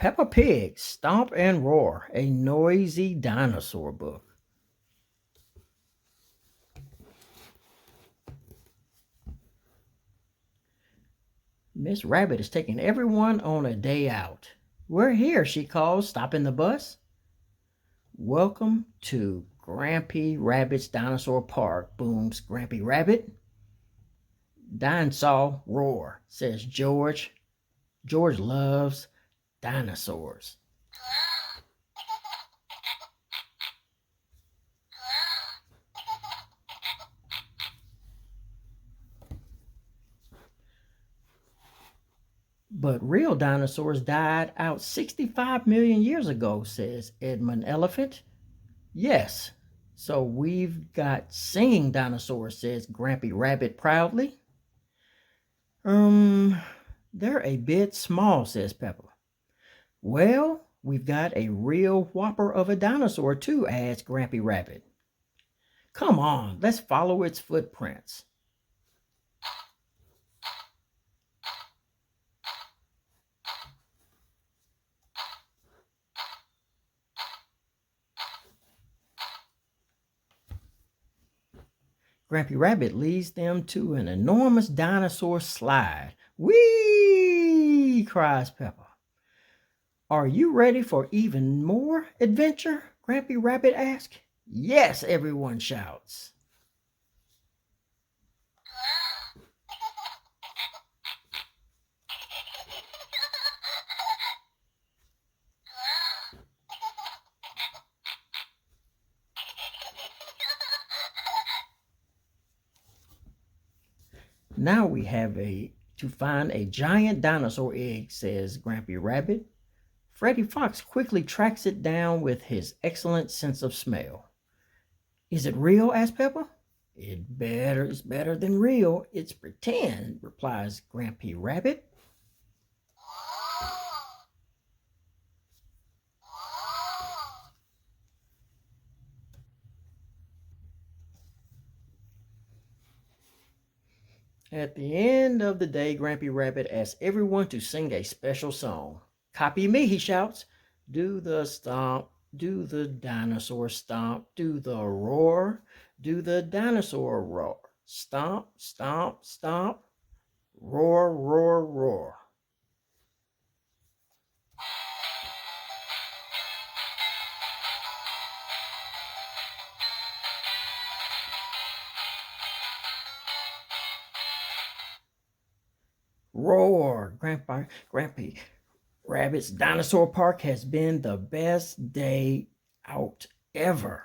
Peppa Pig, Stomp and Roar, a noisy dinosaur book. Miss Rabbit is taking everyone on a day out. We're here, she calls, stopping the bus. Welcome to Grampy Rabbit's Dinosaur Park, booms Grampy Rabbit. Dinosaur roar, says George. George loves dinosaurs. But real dinosaurs died out 65 million years ago, says Edmund Elephant. Yes, so we've got singing dinosaurs, says Grampy Rabbit proudly. They're a bit small, says Peppa. Well, we've got a real whopper of a dinosaur too, adds Grampy Rabbit. Come on, let's follow its footprints. Grampy Rabbit leads them to an enormous dinosaur slide. Whee! Cries Peppa. Are you ready for even more adventure? Grampy Rabbit asks. Yes, everyone shouts. Now we have to find a giant dinosaur egg, says Grampy Rabbit. Freddy Fox quickly tracks it down with his excellent sense of smell. Is it real? Asks Peppa. It's better than real. It's pretend, replies Grampy Rabbit. At the end of the day, Grampy Rabbit asks everyone to sing a special song. Copy me, he shouts. Do the stomp, do the dinosaur stomp, do the roar, do the dinosaur roar. Stomp, stomp, stomp, roar, roar, roar. Roar! Grampy Rabbit's Dinosaur Park has been the best day out ever.